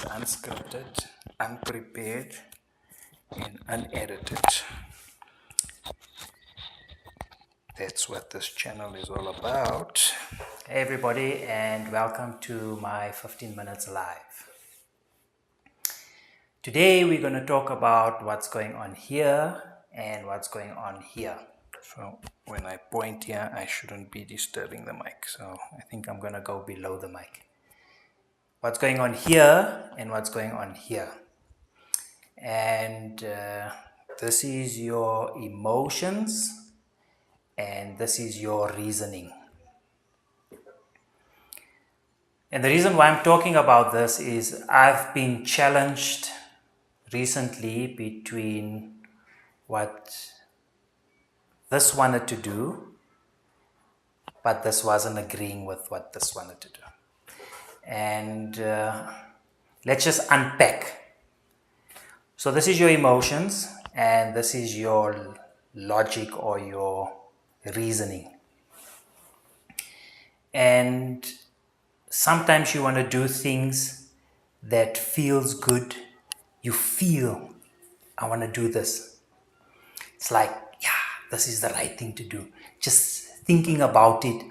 unscripted, unprepared, and unedited. That's what this channel is all about. Hey everybody, and welcome to my 15 minutes live. Today we're going to talk about what's going on here and what's going on here. So when I point here, I shouldn't be disturbing the mic. So I think I'm going to go below the mic. What's going on here and what's going on here. And this is your emotions and this is your reasoning. And the reason why I'm talking about this is I've been challenged recently between what this wanted to do, but this wasn't agreeing with what this wanted to do. And let's just unpack. So this is your emotions and this is your logic or your reasoning. And sometimes you want to do things that feels good. You feel, I want to do this. It's like, yeah, this is the right thing to do. Just thinking about it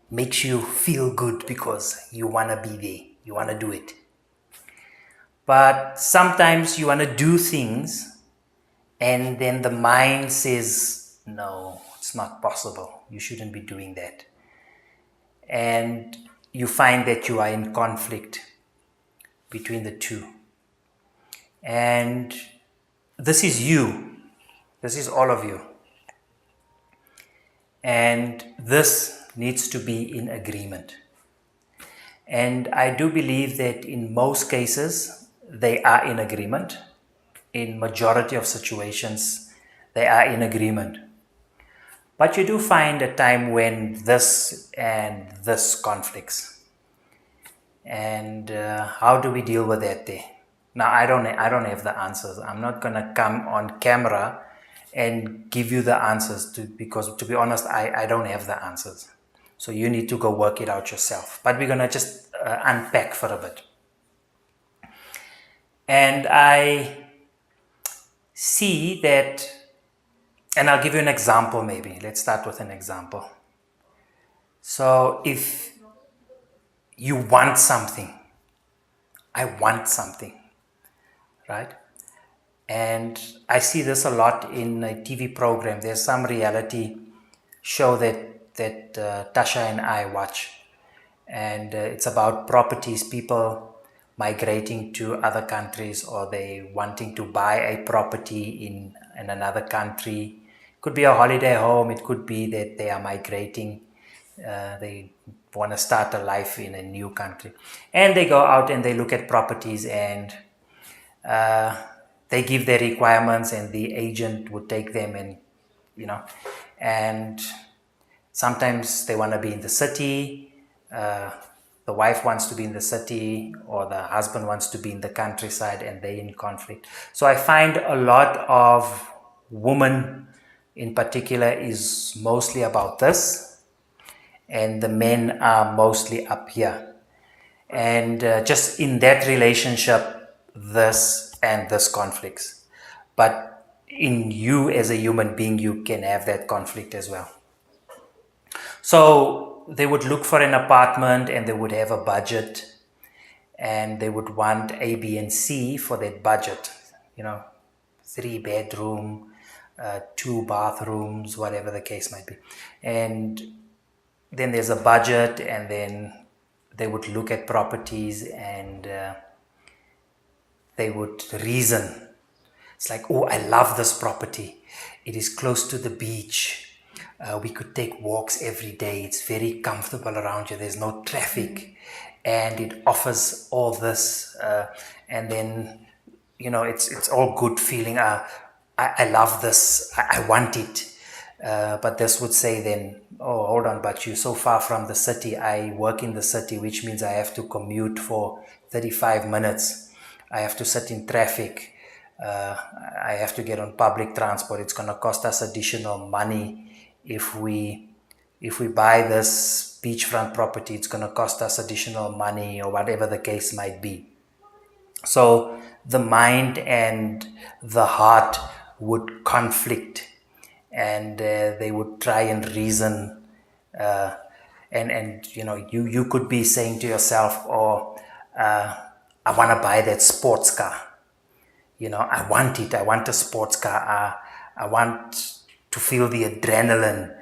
makes you feel good because you want to be there. You want to do it. But sometimes you want to do things and then the mind says, no, it's not possible. You shouldn't be doing that. And you find that you are in conflict between the two. And this is you. This is all of you. And this needs to be in agreement. And I do believe that in most cases, they are in agreement. In majority of situations, they are in agreement. But you do find a time when this and this conflicts. And how do we deal with that there? Now, I don't have the answers. I'm not going to come on camera and give you the answers because to be honest, I don't have the answers. So you need to go work it out yourself. But we're going to just unpack for a bit. And I see that, and I'll give you an example maybe. Let's start with an example. So if you want something, I want something, right? And I see this a lot in a TV program. There's some reality show that Tasha and I watch. And it's about properties, people migrating to other countries or they wanting to buy a property in another country. It could be a holiday home. It could be that they are migrating. They want to start a life in a new country. And they go out and they look at properties and they give their requirements and the agent would take them and, and sometimes they want to be in the city. The wife wants to be in the city or the husband wants to be in the countryside and they're in conflict. So I find a lot of women in particular is mostly about this and the men are mostly up here. And just in that relationship, this and this conflicts. But in you as a human being, you can have that conflict as well. So they would look for an apartment and they would have a budget and they would want A, B, and C for that budget. 3 bedroom, 2 bathrooms, whatever the case might be. And then there's a budget and then they would look at properties and they would reason. It's like, oh, I love this property. It is close to the beach. We could take walks every day. It's very comfortable around you. There's no traffic. And it offers all this. And then, it's all good feeling. I love this. I want it. But this would say then, oh, hold on, but you're so far from the city. I work in the city, which means I have to commute for 35 minutes. I have to sit in traffic. I have to get on public transport. It's going to cost us additional money. If we buy this beachfront property, it's going to cost us additional money or whatever the case might be. So the mind and the heart would conflict, and they would try and reason, uh, and you could be saying to yourself, "Oh, I want to buy that sports car. I want it. I want a sports car. I want to feel the adrenaline."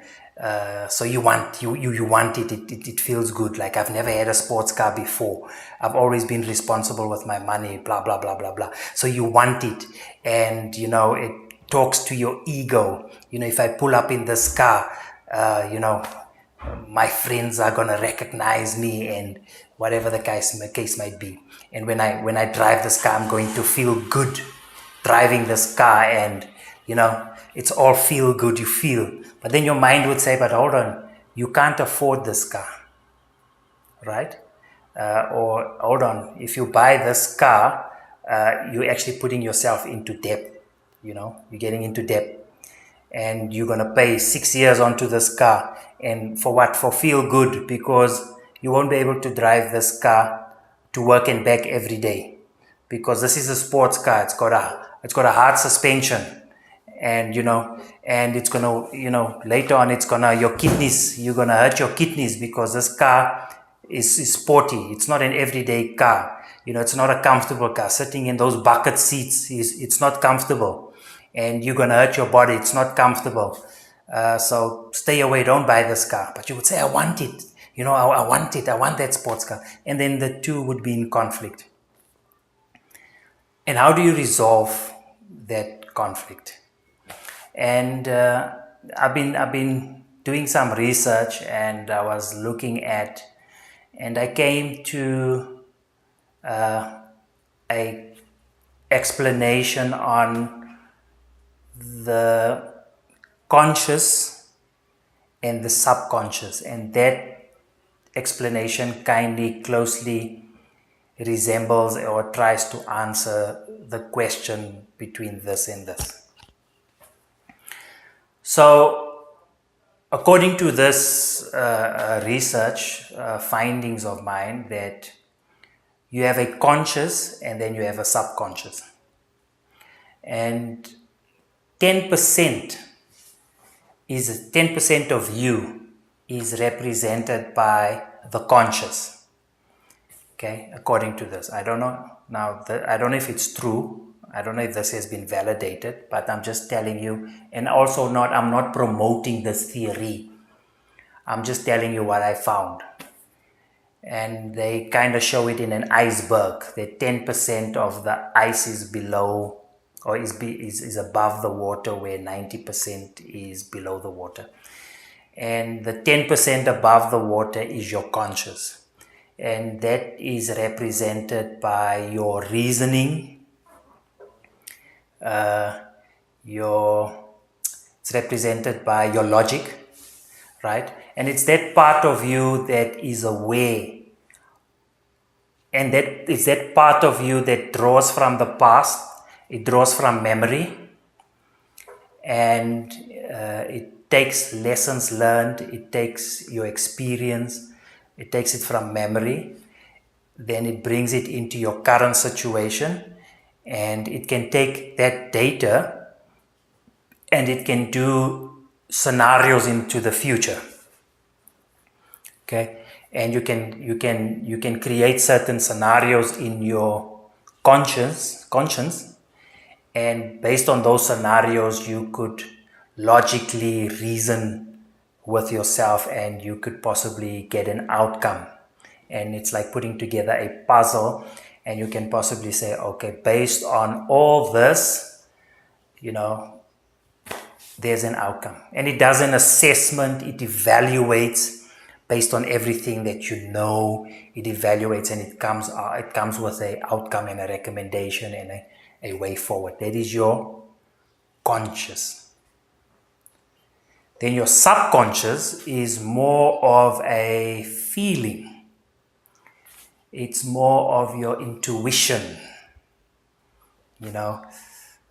So you want it. It feels good. Like, I've never had a sports car before. I've always been responsible with my money. Blah blah blah blah blah. So you want it, and it talks to your ego. If I pull up in this car, my friends are gonna recognize me, and whatever the case might be. And when I drive this car, I'm going to feel good driving this car, and it's all feel good, you feel. But then your mind would say, but hold on, you can't afford this car, right? Or hold on, if you buy this car, you're actually putting yourself into debt. You're getting into debt, and you're going to pay 6 years onto this car. And for what? For feel good, because you won't be able to drive this car to work and back every day, because this is a sports car. It's got a hard suspension, and it's gonna, later on, it's gonna, you're gonna hurt your kidneys, because this car is sporty. It's not an everyday car. It's not a comfortable car. Sitting in those bucket seats, it's not comfortable, and you're gonna hurt your body. It's not comfortable. So stay away. Don't buy this car. But you would say, I want it. I want it. I want that sports car. And then the two would be in conflict. And how do you resolve that conflict? And I've been doing some research, and I was looking at, and I came to a explanation on the conscious and the subconscious, and that explanation kindly closely resembles or tries to answer the question between this and this. So, according to this research findings of mine, that you have a conscious and then you have a subconscious, and 10% 10% of you is represented by the conscious. Okay, according to this, I don't know now. I don't know if it's true. I don't know if this has been validated, but I'm just telling you. And also, I'm not promoting this theory. I'm just telling you what I found. And they kind of show it in an iceberg. That 10% of the ice is below, or is above the water, where 90% is below the water. And the 10% above the water is your conscious. And that is represented by your reasoning, it's represented by your logic, right? And it's that part of you that is aware, and that is that part of you that draws from the past. It draws from memory, and it takes lessons learned. It takes your experience. It takes it from memory. Then it brings it into your current situation, and it can take that data and it can do scenarios into the future. Okay, and you can create certain scenarios in your conscience, and based on those scenarios, you could logically reason with yourself, and you could possibly get an outcome. And it's like putting together a puzzle, and you can possibly say, okay, based on all this, there's an outcome. And it does an assessment. It evaluates based on everything that you know. It evaluates, and it comes with a outcome and a recommendation and a way forward. That is your conscious. Then your subconscious is more of a feeling. It's more of your intuition.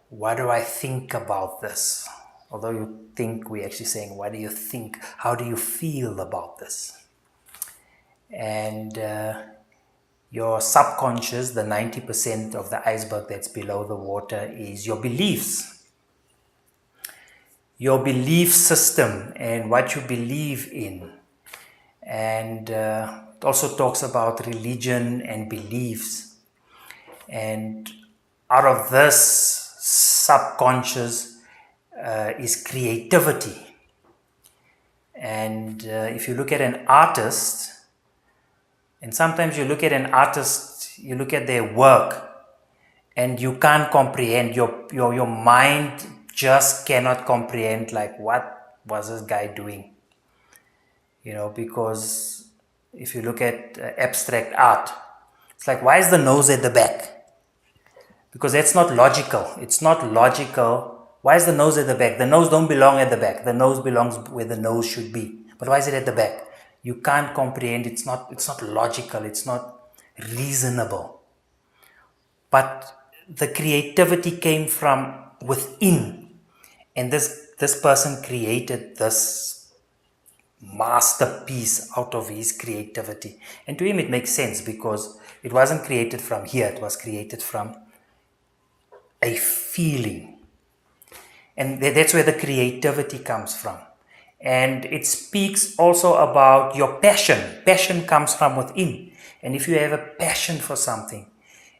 What do I think about this? Although you think, we're actually saying, what do you think? How do you feel about this? And Your subconscious, the 90% of the iceberg that's below the water, is your beliefs, your belief system, and what you believe in. And it also talks about religion and beliefs. And out of this subconscious is creativity. And if you look at an artist, and sometimes you look at an artist, you look at their work, and you can't comprehend, your mind just cannot comprehend, like, what was this guy doing? Because if you look at abstract art, it's like, why is the nose at the back? Because that's not logical. It's not logical. Why is the nose at the back? The nose don't belong at the back. The nose belongs where the nose should be. But why is it at the back? You can't comprehend. It's not logical. It's not reasonable. But the creativity came from within. And this person created this masterpiece out of his creativity. And to him it makes sense, because it wasn't created from here. It was created from a feeling. And that's where the creativity comes from. And it speaks also about your passion. Passion comes from within. And if you have a passion for something,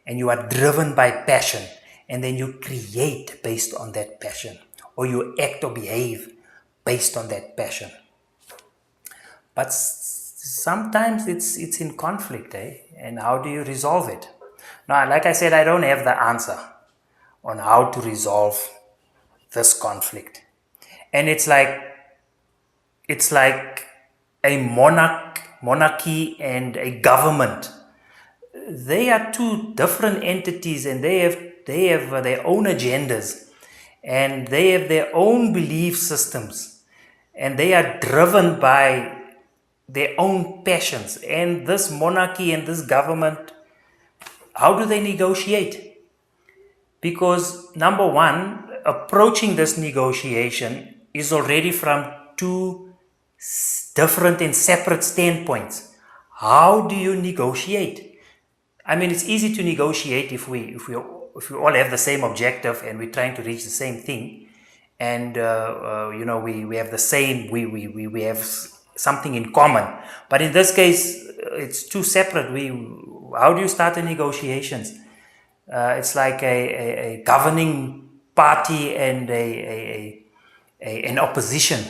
and you are driven by passion, and then you create based on that passion, or you act or behave based on that passion. But sometimes it's in conflict, and how do you resolve it? Now, like I said, I don't have the answer on how to resolve this conflict. And it's like a monarchy and a government. They are two different entities, and they have their own agendas, and they have their own belief systems, and they are driven by their own passions. And this monarchy and this government, how do they negotiate? Because number one, approaching this negotiation is already from two different and separate standpoints. How do you negotiate? I mean, it's easy to negotiate if we all have the same objective and we're trying to reach the same thing, and we have the same, we have something in common. But in this case, it's two separate. How do you start the negotiations? It's like a governing party and an opposition.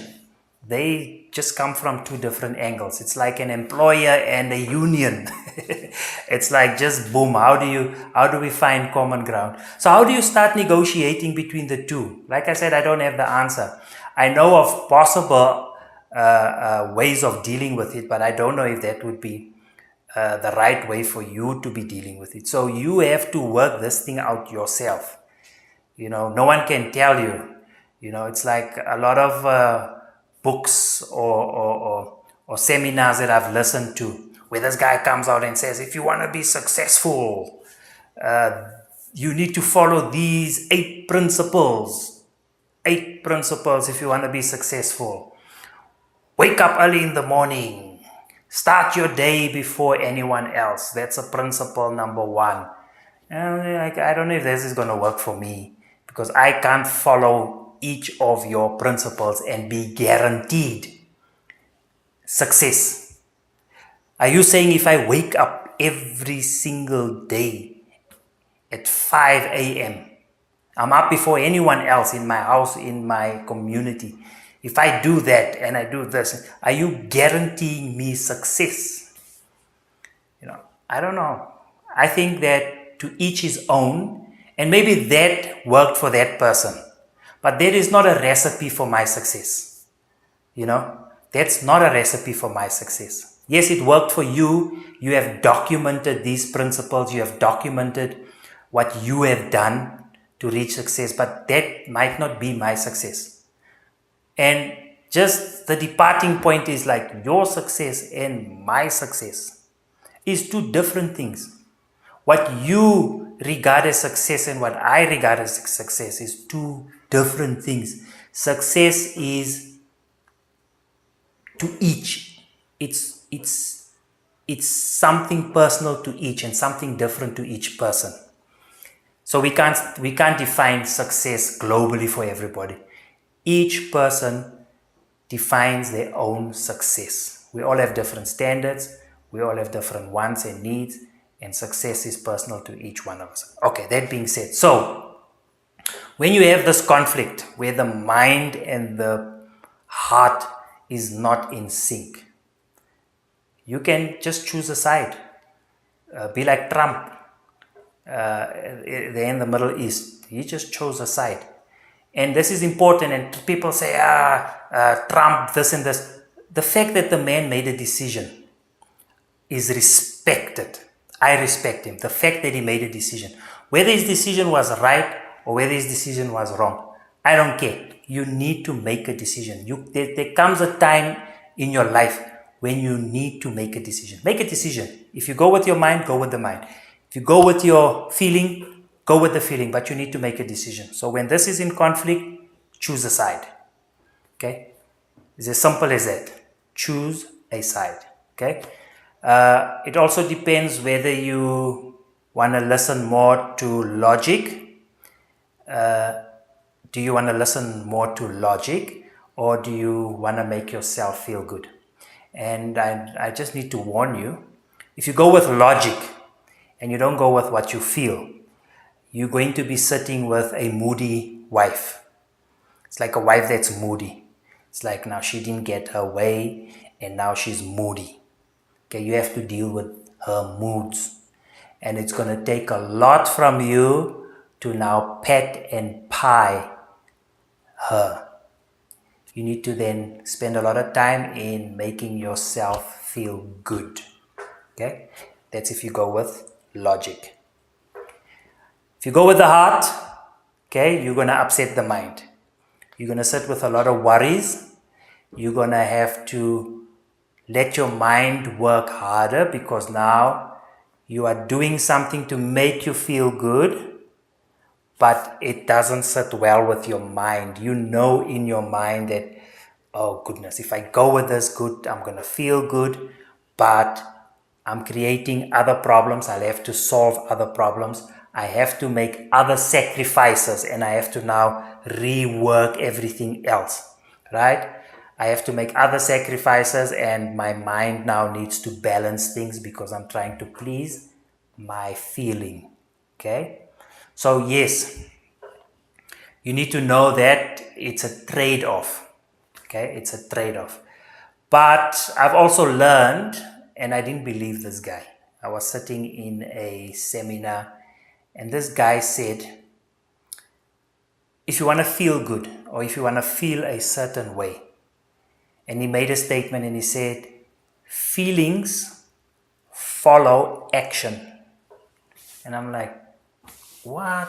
They just come from two different angles. It's like an employer and a union. It's like, just boom. How do we find common ground? So how do you start negotiating between the two? Like I said, I don't have the answer. I know of possible ways of dealing with it, but I don't know if that would be the right way for you to be dealing with it. So you have to work this thing out yourself. No one can tell you. It's like a lot of books or seminars that I've listened to, where this guy comes out and says, if you want to be successful, you need to follow these 8 principles. 8 principles if you want to be successful. Wake up early in the morning. Start your day before anyone else. That's a principle number 1. And I don't know if this is going to work for me, because I can't follow each of your principles and be guaranteed success. Are you saying if I wake up every single day at 5 a.m., I'm up before anyone else in my house, in my community, if I do that and I do this, are you guaranteeing me success? I don't know. I think that to each his own, and maybe that worked for that person, but that is not a recipe for my success. That's not a recipe for my success. Yes, it worked for you. You have documented these principles. You have documented what you have done to reach success, but that might not be my success. And just the departing point is like, your success and my success is two different things. What you regard as success and what I regard as success is two different things. Success is to each. It's it's something personal to each and something different to each person. So we can't define success globally for everybody. Each person defines their own success. We all have different standards. We all have different wants and needs, and success is personal to each one of us. Okay, that being said, so when you have this conflict where the mind and the heart is not in sync, you can just choose a side. Be like Trump there in the Middle East. He just chose a side. And this is important, and people say, Trump, this and this. The fact that the man made a decision is respected. I respect him. The fact that he made a decision. Whether his decision was right or whether his decision was wrong, I don't care. You need to make a decision. There comes a time in your life when you need to make a decision. Make a decision. If you go with your mind, go with the mind. If you go with your feeling, go with the feeling, but you need to make a decision. So when this is in conflict, choose a side. Okay? It's as simple as that. Choose a side. Okay? It also depends whether you want to listen more to logic. Do you want to listen more to logic, or do you want to make yourself feel good? And I just need to warn you, if you go with logic and you don't go with what you feel, you're going to be sitting with a moody wife. It's like a wife that's moody. It's like now she didn't get her way and now she's moody. Okay, you have to deal with her moods. And it's going to take a lot from you to now pet and pie her. You need to then spend a lot of time in making yourself feel good. Okay, that's if you go with logic. If you go with the heart, okay, you're going to upset the mind. You're going to sit with a lot of worries. You're going to have to let your mind work harder because now you are doing something to make you feel good, but it doesn't sit well with your mind. You know in your mind that, oh goodness, if I go with this good, I'm going to feel good, but I'm creating other problems. I'll have to solve other problems. I have to make other sacrifices, and I have to now rework everything else, right? I have to make other sacrifices, and my mind now needs to balance things because I'm trying to please my feeling, okay? So yes, you need to know that it's a trade-off, okay? It's a trade-off. But I've also learned, and I didn't believe this guy. I was sitting in a seminar, and this guy said, if you want to feel good, or if you want to feel a certain way, and he made a statement and he said, feelings follow action. And I'm like, what?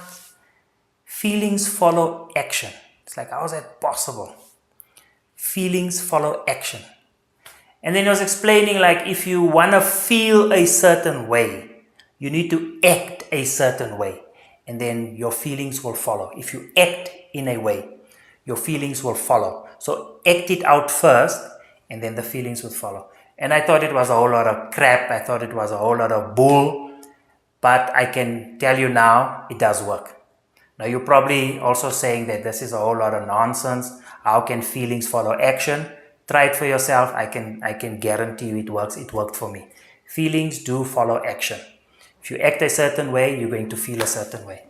Feelings follow action. It's like, how is that possible? Feelings follow action. And then he was explaining, like, if you want to feel a certain way, you need to act a certain way. And then your feelings will follow. If you act in a way, your feelings will follow. So act it out first, and then the feelings will follow. And I thought it was a whole lot of crap. I thought it was a whole lot of bull. But I can tell you now, it does work. Now you're probably also saying that this is a whole lot of nonsense. How can feelings follow action? Try it for yourself. I can guarantee you it works. It worked for me. Feelings do follow action. If you act a certain way, you're going to feel a certain way.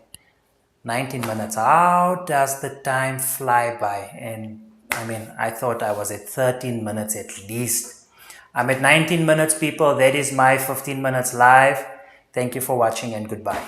19 minutes. How does the time fly by? And I mean, I thought I was at 13 minutes at least. I'm at 19 minutes, people. That is my 15 minutes live. Thank you for watching and goodbye.